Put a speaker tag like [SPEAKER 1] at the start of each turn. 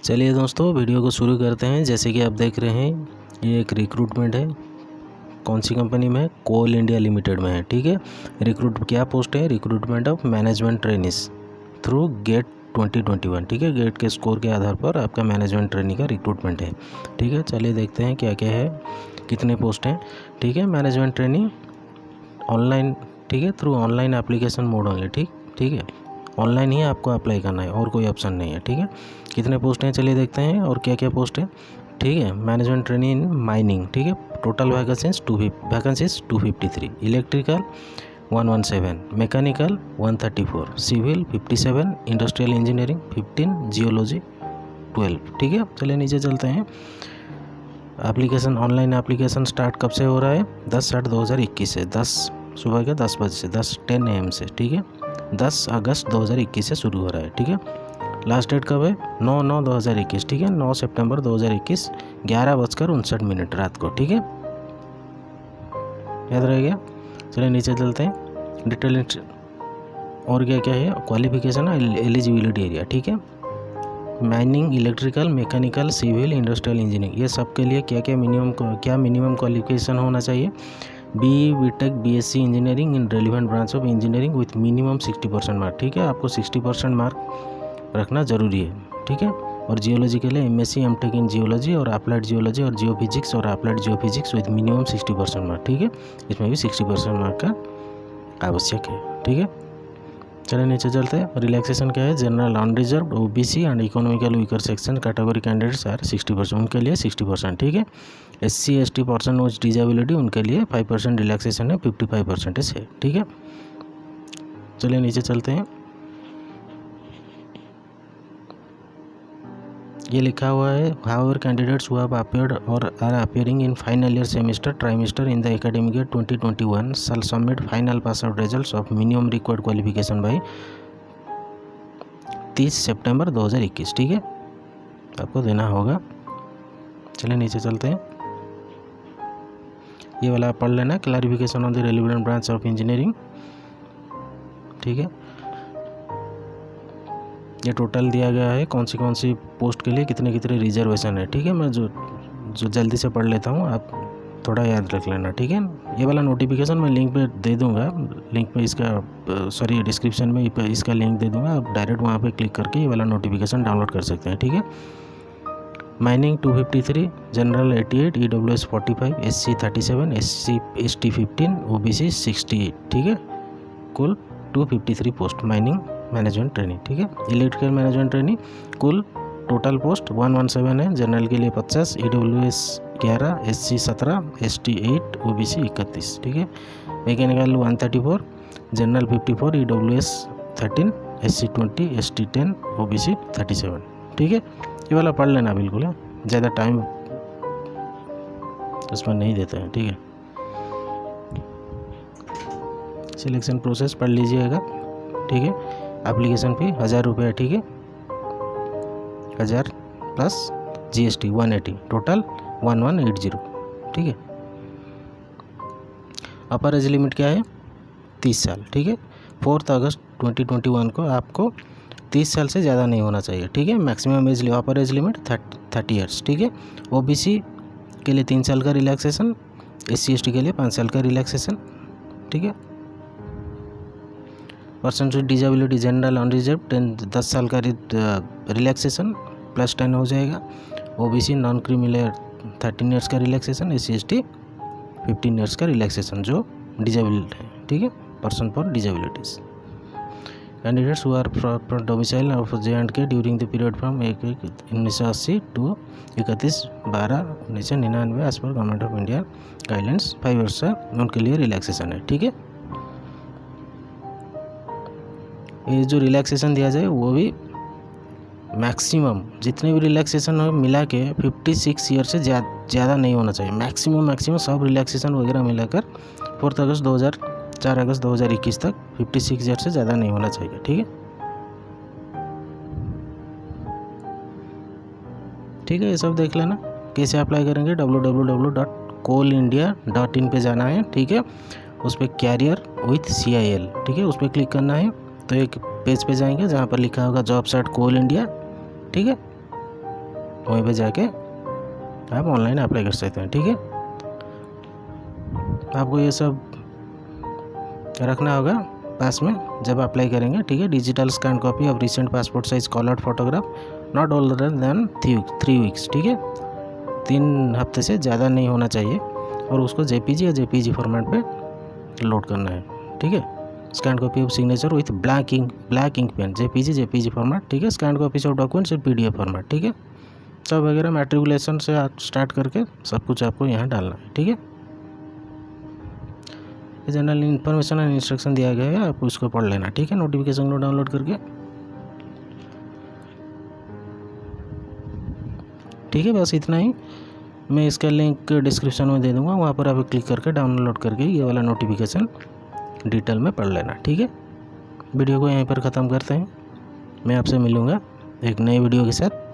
[SPEAKER 1] चलिए दोस्तों, वीडियो को शुरू करते हैं। जैसे कि आप देख रहे हैं, ये एक रिक्रूटमेंट है। कौन सी कंपनी में है? कोल इंडिया लिमिटेड में है। ठीक है, रिक्रूट क्या पोस्ट है? Recruitment of management trainees through GATE 2021। ठीक है, गेट के स्कोर के आधार पर आपका मैनेजमेंट ट्रेनी का रिक्रूटमेंट है। ठीक है, चलिए देखते हैं क्या क्या है, कितने पोस्ट हैं। ठीक है, मैनेजमेंट ट्रेनी ऑनलाइन, ठीक है, through online application mode only. ठीक है, ऑनलाइन ही आपको अप्लाई करना है और कोई ऑप्शन नहीं है। ठीक है, कितने पोस्ट हैं चलिए देखते हैं और क्या क्या पोस्ट है। ठीक है, मैनेजमेंट ट्रेनिंग इन माइनिंग। ठीक है, total vacancies 253, electrical 117, mechanical 134, civil 57, industrial engineering 15, geology 12। ठीक है, चलिए नीचे चलते हैं। एप्लीकेशन, ऑनलाइन एप्लीकेशन स्टार्ट कब से हो रहा है? 10/7/2021 से, 10 सुबह के 10 बजे से, 10 AM से। ठीक है, 10 अगस्त 2021 से शुरू हो रहा है। ठीक है, लास्ट डेट कब है? 9/9/2021। ठीक है, 9 सितंबर 2021 11:59 रात को। ठीक है, याद रह गया। चलिए नीचे चलते हैं। डिटेल और क्या क्या है, क्वालिफिकेशन है, एलिजिबिलिटी एरिया। ठीक है, mining, electrical, mechanical, civil, industrial engineering, ये सब के लिए क्या मिनिमम क्वालिफिकेशन होना चाहिए? BE, BTech, BSc engineering in relevant branch of engineering with minimum 60% mark. ठीक है, आपको 60% मार्क रखना ज़रूरी है। ठीक है, और जियोलॉजी के लिए MSc MTech इन जियोलॉजी और अप्लाइड जियोलॉजी और जियोफिजिक्स और applied geophysics with minimum 60% mark. ठीक है, इसमें भी 60% मार्क का आवश्यक है। ठीक है, चलिए नीचे चलते हैं। रिलैक्सेशन क्या है? General, unreserved, OBC and economical weaker section category candidates are 60%, उनके लिए 60%। ठीक है, SC ST person with disability, उनके लिए 5% रिलैक्सेशन है, 55% है। ठीक है, चलिए नीचे चलते हैं। ये लिखा हुआ है, however candidates who have appeared or are appearing in final year semester trimester in the academic year 2021 shall submit final pass out results of minimum required qualification by 30 सितंबर 2021। ठीक है, आपको देना होगा। चलिए नीचे चलते हैं। ये वाला आप पढ़ लेना, clarification on the relevant branch of engineering. ठीक है, ये टोटल दिया गया है कौन सी पोस्ट के लिए कितने रिजर्वेशन है। ठीक है, मैं जो जल्दी से पढ़ लेता हूँ, आप थोड़ा याद रख लेना। ठीक है, ये वाला नोटिफिकेशन मैं लिंक पे दे दूँगा, लिंक पे इसका डिस्क्रिप्शन में इसका लिंक दे दूँगा। आप डायरेक्ट वहाँ पे क्लिक करके ये वाला नोटिफिकेशन डाउनलोड कर सकते हैं। ठीक है, mining 253, general 88, EWS 45, SC 37, SC ST 15, OBC 68। ठीक है, कुल 253 पोस्ट माइनिंग मैनेजमेंट ट्रेनिंग। ठीक है, इलेक्ट्रिकल मैनेजमेंट ट्रेनिंग कुल टोटल पोस्ट 117 है। जनरल के लिए 50, EWS 11, SC 17, ST 8, OBC 31। ठीक है, mechanical 134, general 54, EWS 13, SC 20, ST 10, OBC 37। ठीक है, ये वाला पढ़ लेना बिल्कुल है, ज़्यादा टाइम इसमें नहीं देते हैं। ठीक है, सिलेक्शन प्रोसेस पढ़ लीजिएगा। ठीक है, एप्लीकेशन फ़ी 1000 रुपये। ठीक है, 1000 प्लस GST 180, टोटल 1180। ठीक है, अपर एज लिमिट क्या है? 30 साल। ठीक है, 4 अगस्त 2021 को आपको 30 साल से ज़्यादा नहीं होना चाहिए। ठीक है, maximum age upper age limit 30 years. ठीक है, OBC के लिए 3 साल का रिलैक्सेशन, SC ST के लिए 5 साल का रिलैक्सेशन। ठीक है, person with disability, general unreserved 10 साल का रिलैक्सेशन प्लस 10 हो जाएगा। OBC नॉन क्रिमिनल 13 ईयर्स का रिलैक्सेशन, SC ST 15 ईयर्स का रिलैक्सेशन जो डिजेबिलिटी है। ठीक है, person for disabilities. Candidates who are domicile of J&K during the period from 1980 to 31/12/1999 as per government of India guidelines 5 years है, उनके लिए relaxation है। ठीक है, ये जो रिलैक्सेशन दिया जाए वो भी मैक्सिमम जितने भी रिलैक्सेशन हो मिला के 56 ईयर से ज़्यादा नहीं होना चाहिए। मैक्सिमम सब रिलैक्सेशन वगैरह मिलाकर 4 अगस्त 2021 तक 56 ईयर से ज़्यादा नहीं होना चाहिए। ठीक है, ठीक है, ये सब देख लेना। कैसे अप्लाई करेंगे? www.coalindia.in पे जाना है। ठीक है, उस पर कैरियर विथ CIL, ठीक है, उस पर क्लिक करना है। तो एक पेज पे जाएंगे जहाँ पर लिखा होगा जॉब सर्च कोल इंडिया। ठीक है, वहीं पे जाके आप ऑनलाइन अप्लाई कर सकते हैं। ठीक है, आपको ये सब रखना होगा पास में जब अप्लाई करेंगे। ठीक है, digital scan copy of recent passport size coloured photograph not older than 3 weeks. ठीक है, 3 हफ्ते से ज़्यादा नहीं होना चाहिए और उसको जेपीजी या जेपीजी फॉर्मेट पे लोड करना है। ठीक है, scan copy of signature with black ink pen, JPG format. ठीक है, scan copies of documents in PDF format. ठीक है, सब वगैरह मैट्रिकुलेशन से आप स्टार्ट करके सब कुछ आपको यहाँ डालना है। ठीक है, जनरल इन्फॉर्मेशन एंड इंस्ट्रक्शन दिया गया है, आप उसको पढ़ लेना। ठीक है, नोटिफिकेशन को डाउनलोड करके। ठीक है, बस इतना ही। मैं इसका लिंक डिस्क्रिप्शन में दे दूंगा, वहाँ पर आप क्लिक करके डाउनलोड करके ये वाला नोटिफिकेशन डिटेल में पढ़ लेना। ठीक है, वीडियो को यहीं पर ख़त्म करते हैं। मैं आपसे मिलूँगा एक नए वीडियो के साथ।